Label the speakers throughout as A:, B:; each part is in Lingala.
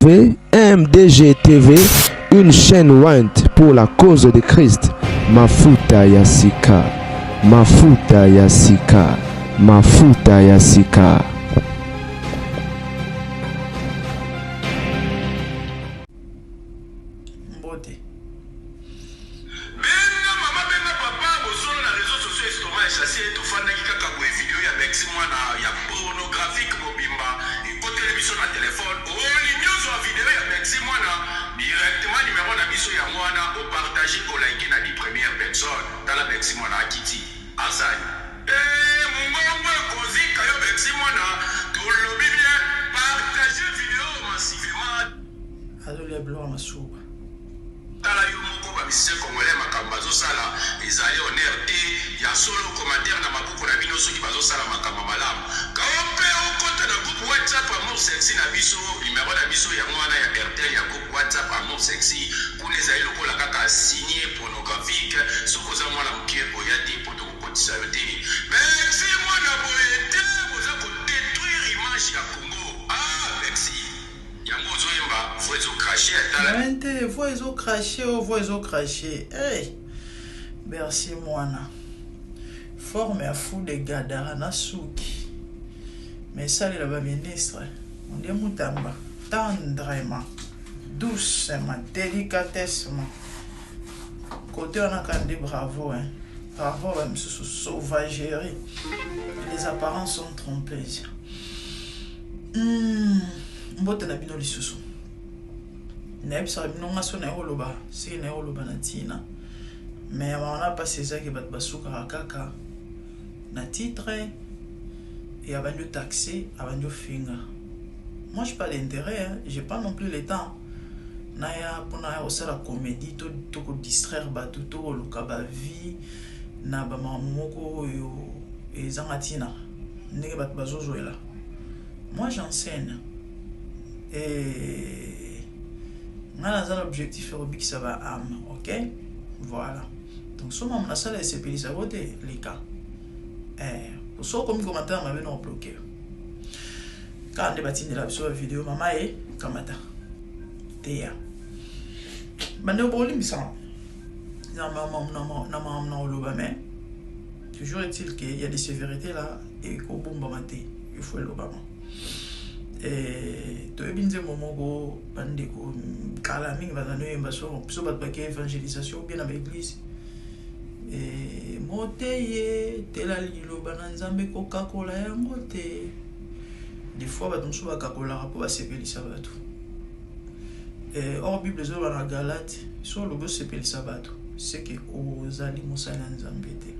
A: MDG TV, une chaîne Wint pour la cause de Christ. Mafuta Yasika, Mafuta Yasika, Mafuta Yasika.
B: Mbote.
C: Benga mama benga papa bozolo na réseaux sociaux estomac chassé to fanda kaka ko vidéo ya Maxi mwana ya pornographique mobimba côté biso na téléphone oli news wa vidéo ya Maxi mwana directement numéro na biso ya mwana au partager ko like na di première personne dans la Maxi mwana akiti asani mungongo kozika yo Maxi mwana to lobi bien partager vidéo massivement
B: Azoli ya blo masuba.
C: Tala yo moko ba mise congolais makamba zo sala ezali honneur te ya solo commentaire na mabuku na bino soki bazo sala makamba malamu kaope okota na groupe WhatsApp amour sexy na biso numéro na biso ya mwana ya RTL ya groupe WhatsApp amour sexy kuna ezali lokola kaka signé pornographique soko za mwana mkie boya te poto kokotisa yo te merci mwana boye te boza ko détruire image ya Congo merci yango ozoyemba vous ezo cracher atala
B: Mente, vous ezo craché. Hey. Merci mwana. Forme à fou de gadara na suki. Mais ça les là ministre. On dit mutamba tendrement, doucement, délicatessement. Côté on a quand dit bravo hein. Bravo même ce sauvagerie. Les apparences sont trompeuses. Mbote na bino lisusu. Nebisa bino ngaso na holoba, si na holoba na tina. Mais on a pas ces qui bat basuka kaka na titre et avant de taxer, avant de finga. Moi j'ai pas d'intérêt, hein. J'ai pas non plus le temps. Naya pour na aussi la comédie to ko distraire ba tout le kaba vie na ba mamoko yo et zangatina. Ndenge bat bazozo là. Moi j'enseigne. Et on a l'objectif Rubik ça va âme, ok? Voilà. Donc ce moment là ça c'est payé ça voter les cas. Pour ça comme commentaire m'avait non bloqué. Quand on débattit de la vidéo maman et kamata. Théa. Maintenant pour lui ça. Non, toujours est-il qu'il y a des sévérités là et qu'au bon maté, il faut l'Obama. Et tu es bien dit moment où bandeko kalaming va dans une façon plutôt pas de évangélisation bien avec l'église et moteye tela lilo bananzambe Coca-Cola ya moté des fois ba tonso ba Coca-Cola pour ba sepeli sabato et hors bible zo ba na Galate so lobo sepeli sabato c'est que ozali mosala nzambe te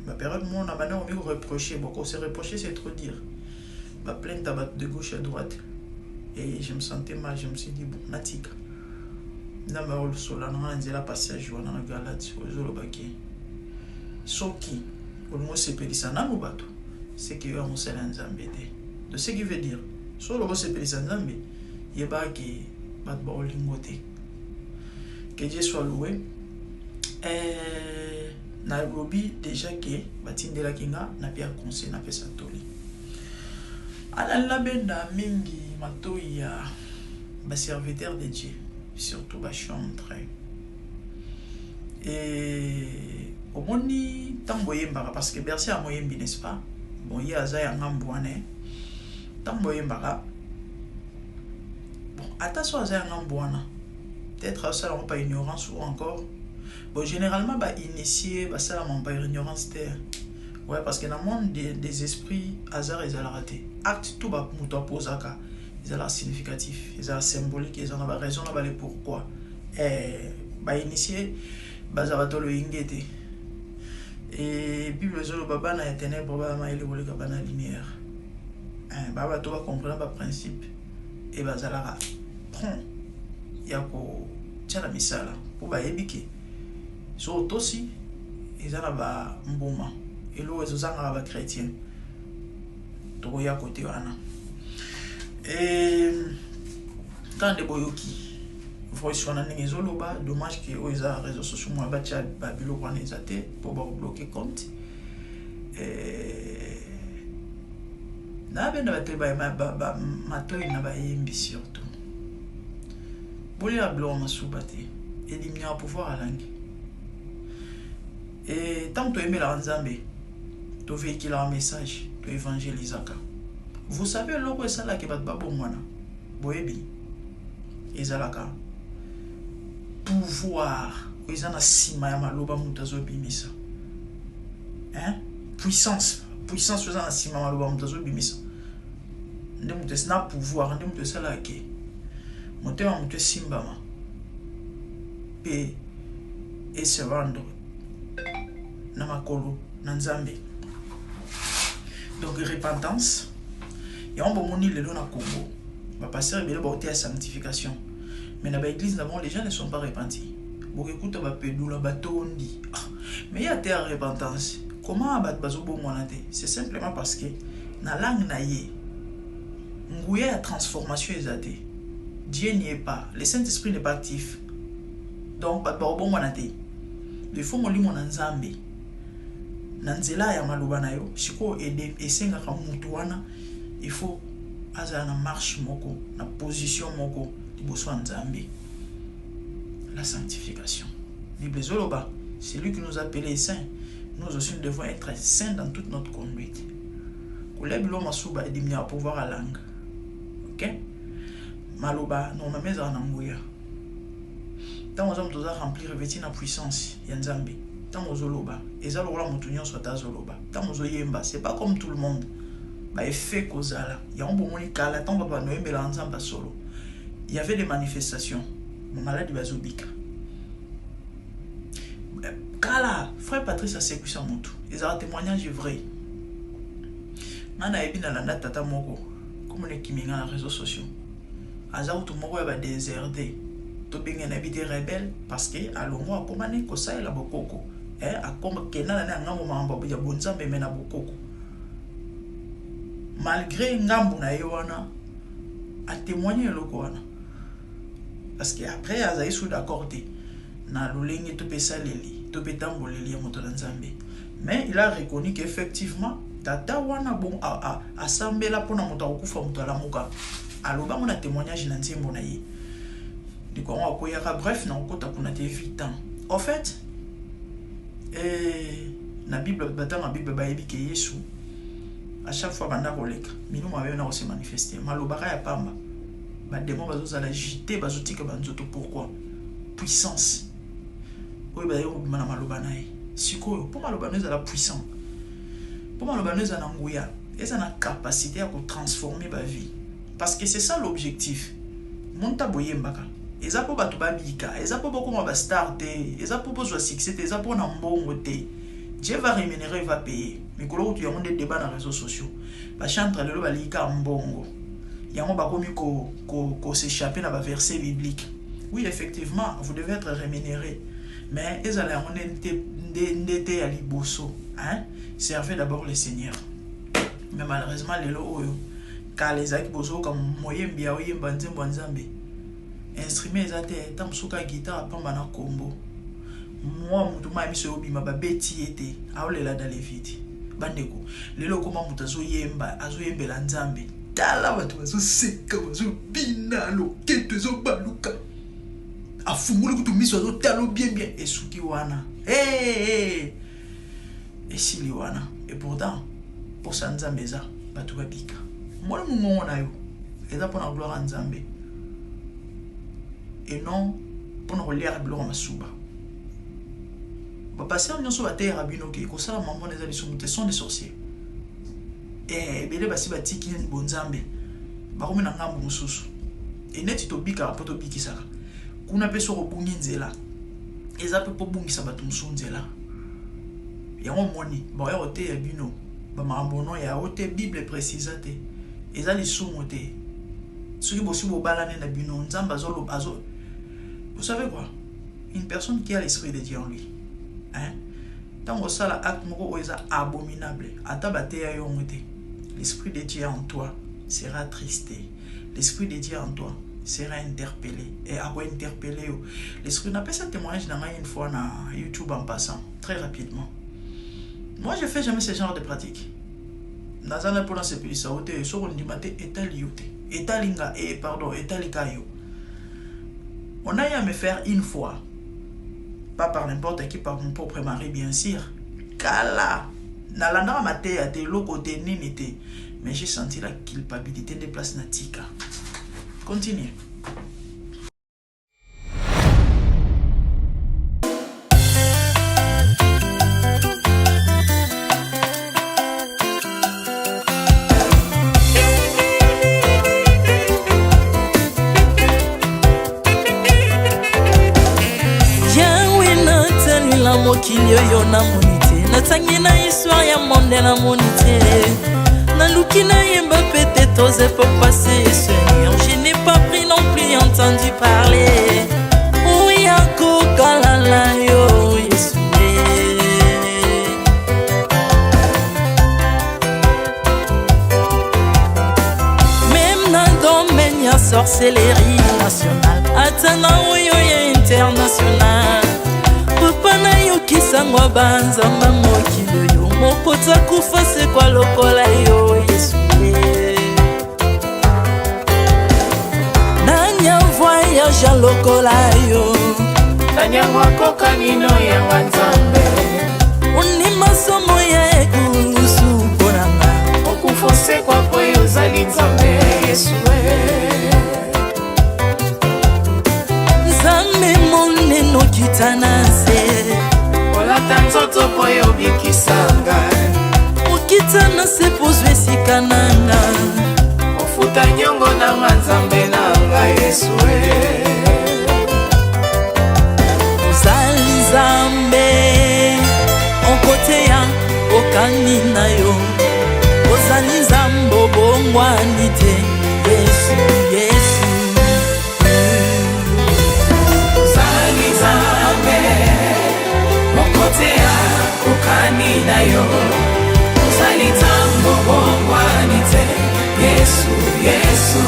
B: ba période mon na bana on me reprocher beaucoup se reprocher c'est trop dire. Ma plainte de gauche à droite et je me sentais mal, je me suis dit bon natika na ma rôle sur la nzela passage wana na Galate ozolo baki soki au moins c'est pelisa na mubato c'est que yo mosala nzambe te de ce qui veut dire solo bo c'est pelisa nzambe yeba ki bat ba olingote que Dieu soit loué na lobby déjà que batindela kinga na pia conseil na pesa toli. Ala la benda mingi matoya ba serviteur de Dieu surtout ba chantre et au moni tamboyemba parce que bercer à moyembi n'est-ce pas bon il y a ça ya ngambwane tamboyemba bon attention à ça ya ngambwana peut-être ça on pas ignorance ou encore bon généralement ba initié ba ça on pas ignorance terre. Ouais, parce que dans le monde des esprits, hasard, ils ont raté. Acte tout bas, mouton posaka, ils ont significatif, ils ont symbolique, ils ont raison, ils ont pourquoi. Bah initié, bah ça va tout le ingété. Et Bible le baba na ténèbres, bah ma il est volé kabana lumière. Bah tout va comprendre le principe. Et bah ça la prend. Il y a quoi, tiens la misala pour bah ébiki. Sur aussi, ils ont là mboma. Et l'eau est aux arabes chrétiens. Toya côté wana. Et quand des boyoki, voici on a des zoloba, dommage que aux réseaux sociaux moi bacha babilo wana ezate pour bloquer compte. na benda bate ba matoi na ba yembi surtout boli la blanc masubati et dimnya pouvoir à langue et tant que tu aimes la nzambe tu véhiculer un message tu évangéliser. Vous savez loko esala ke bat babo mwana boyebi ezalaka pouvoir ezana sima ya maloba mutazo bimisa hein puissance ezana sima ya maloba mutazo bimisa ndé mutesi na pouvoir ndé mutesi la ke motema mutesi simbama pe et se rendre na makolo na nzambe. Donc repentance et on va monter le long à Congo va passer à la sanctification mais dans l'église d'abord les gens ne sont pas repentis beaucoup écoute va pédou la bateau on dit mais il y a terre repentance comment abattre bazobo monate c'est simplement parce que na langue na yé ngouya la transformation exatée Dieu n'y est pas le Saint-Esprit n'est pas actif donc bat bon monate il faut mon lit mon nzambe nanzela ya maloba na yo siko ede esenga ka mutu wana il faut azala na marche moko na position moko liboso ya nzambe la sanctification Bible zoloba c'est lui qui nous a appelés saints nous aussi nous devons être saints dans toute notre conduite kolebilo masuba edimia pouvoir à langue OK maloba normalement za na nguya tant aux hommes doza remplir revêtir na puissance ya nzambe. Tant aux zoloba et ça lola mutunyo soit zoloba tant aux yemba c'est pas comme tout le monde bah effet causal il y a un bon monica la tant papa noembe la nzamba solo il y avait des manifestations mon malade bazobika kala frère Patrice a sécu ça mutu ils ont un témoignage vrai nana ebina landa tata moko comme les kiminga na réseaux sociaux aza tout moko ya ba déserté to benga na bide rebelle parce que alongo akomane ko sa la bokoko akoma kenana na ngambo mambo ya bonzambe mena bokoko malgré ngambo na yoana a témoigner loko wana parce que après azaï sous d'accord na lolenge to pesa leli to petambo leli ya moto nzambe mais il a reconnu qu'effectivement tata wana bon a sambela pona moto akufa moto alamuka aloba mona témoignage na nzembo na ye diko on akoyaka bref na okota kuna te vitant en fait na Bible batanga Bible ba yebi ke Yesu à chaque fois banda koleka minu mabe na se manifester malobaka ya pamba ba démon bazo la agiter bazotika banzoto pourquoi puissance oyo ba yo mana maloba nae sikoyo pour maloba neza la puissant pour maloba neza na nguya eza na capacité à transformer ba vie parce que c'est ça l'objectif monta boyembaka eza po bato babika eza po boko ba star te eza po besoin succès eza po na mbongo te Dieu va rémunérer va payer mais kolo tu y a des débats dans les réseaux sociaux ba chantre lelo balika mbongo yango ba komi ko s'échapper dans ba verset biblique oui effectivement vous devez être rémunéré mais ezala yango ndete ya liboso hein servez d'abord le Seigneur mais malheureusement lelo oyo ka les aki bozo comme moyembi ya oyemba nzembo nzambe instrument ezate tamsuka guitare pamba na kombo moi mutu ma miso obima ba beti ete aolela dans les vides bandeko lelo koma mutu azoyembela nzambe tala bato bazoseka bazobina loketo ezobaluka afungula kutu miso azotalo bien esuki wana esili wana et pourtant pour ça nzambe eza bato babika mwana mungongo na yo eza pona gloire nzambe et non pour nous relire biloko masuba ba passer nyonso ba terre abino ke ko sala mambo neza bisumuté sont des sorciers bele basi batiki ni bonzambe ba komena ngambo mususu et neti to bika poto bikisaka kuna peso ko bungi nzela eza pe po bungisa batu musunzela yango moni ba ya ote ya bino ba mambo no ya ote bible précise te eza lisumu te soki bosi bo balane na bino nzamba azo. Vous savez quoi? Une personne qui a l'esprit de Dieu en lui, hein? Tant que ça, l'acte est abominable. L'esprit de Dieu en toi sera attristé. L'esprit de Dieu en toi sera interpellé. Et à quoi interpeller? L'esprit n'a pas ce témoignage dans une fois sur YouTube en passant, très rapidement. Moi, je fais jamais ce genre de pratique. nazana pour se pelisa ote so on dit maté etali yote etalinga etalika yo. On a eu à me faire une fois, pas par n'importe qui, par mon propre mari bien sûr. Kala nalanda maté à tes locaux côté n'était, mais j'ai senti la culpabilité des places natika. Continue.
D: Mokili yo na monite natangi na histoire ya monde na monite na luki na yemba pete toze pour passer Seigneur, je n'ai pas pris non plus entendu parler oui akoka la yo Yesu même na domaine ya sorcellerie nationale atana oyo ya international papa na yo kisangwa banzamba mokili yo mokota kufa se kwa lokola yo Yesu nanya voyage lokola yo
E: nanya wakoka nino ya wanzambe
D: uni masomo ya ekulusu ponanga
E: okufose kwa poyo zali nzambe Yesu
D: nzambe moneno kitana
E: olata nzoto po yo bikisanga
D: okitana se pozwe esika nanga
E: ofuta nyongo na nzambe nanga Yesu
D: ozali nzambe onkoteya okani na yo ozali nzambe obongwani te Yesu Yesu
E: ozali nzambe mokotea okani na yo ozali nzambe obongwani te Yesu Yesu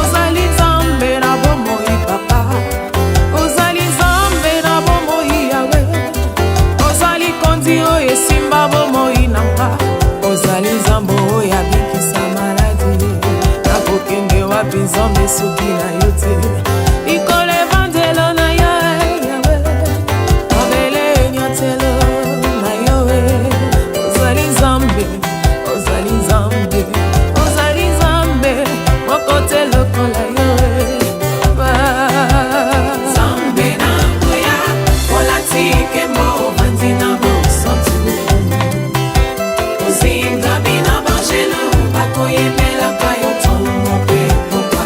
E: ozali nzambe na bomoi papa ozali nzambe na bomoi yawe ozali konzi oyo esimba bomoi na mpa ozali nzambe oyo abikisa maladi nakokende wapi nzambe soki na yo te likolo evangelo na yo yawe mabele nyotelo na yo ozali nzambe ozali nzambe mokote lokola yo nzambe na ngoya olatike mo bandi na bosantu ozinga bina bangelo bakoyemelaka yo ntongo mpe mopa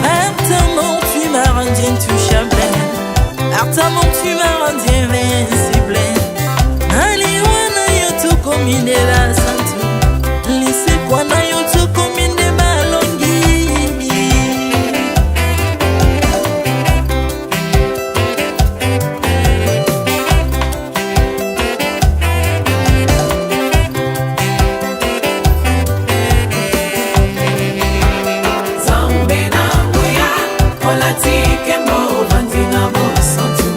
D: Artamon tu m'as rendu intouchable Artamon tu m'as rendu invincible Aliwana yo tukomindela santu lisekwa na yo tukominde balongi
E: nzambe na ngoya olatike mo bandi na bosantu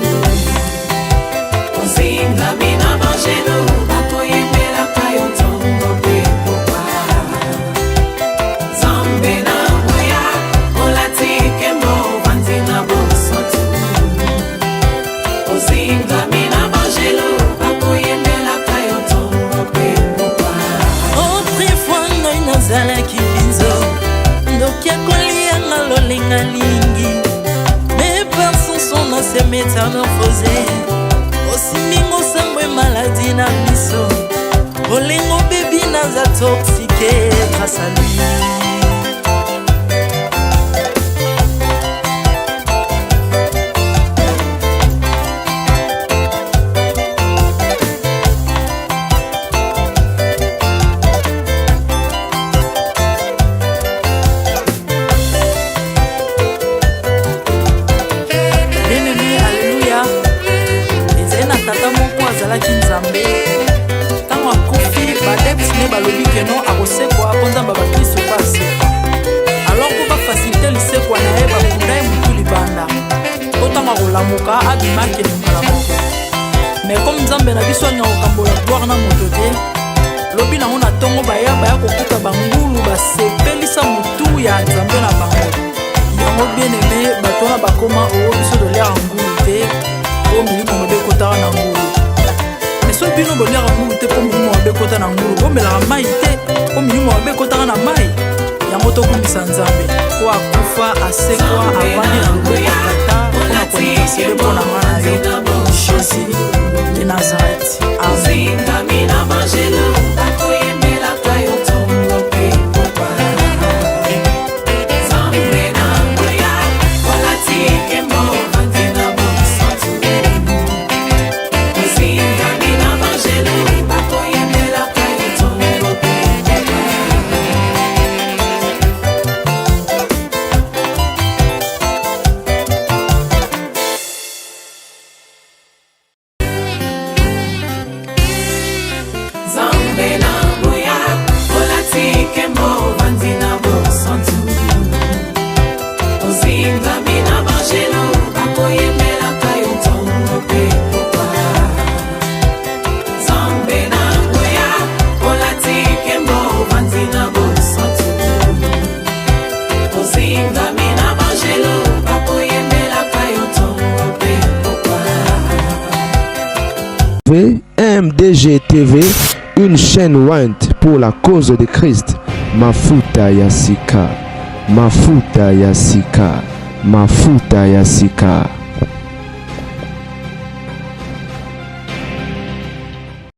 E: ozinga bina bangelo bakoyemelaka yo ntongo
D: autrefois ngai nazalaki binzo ndoki akolianga lolenga lingi mais par son son na se métamorphosé osimingo sambwe maladi na biso olengo bebi naza toxique grâce à lui. azalaki nzambe ntango akufi badeptine balobi keno akosekwa konzamba bakristo basekwa alors po bafasilite lisekwa na ye bakunda ye motu libanda po ntango akolamuka abimaki lingala moko me comme nzambe na biso alinga kokambola gloire na moto te lobi nango na ntongo baya kokuta bangulu basepelisa motu ya nzambe na bango yango bien aimé bato wana bakoma oyo biso toliaka ngulu te po milimo mabe ekotaka na ngulu so bino boliaka ngulu te po milimo mabe ekota na ngulu bomelaka mai te po milimo mabe ekotaka na mai yango tokumisa nzambe po akufa asekwa avandi na loboko ya tata mpona kointersede mpona nga na yo jésus de nazareth amen.
A: MDG TV, une chaîne Wint pour la cause de Christ. Mafuta ya Sika, Mafuta ya Sika, Mafuta ya Sika.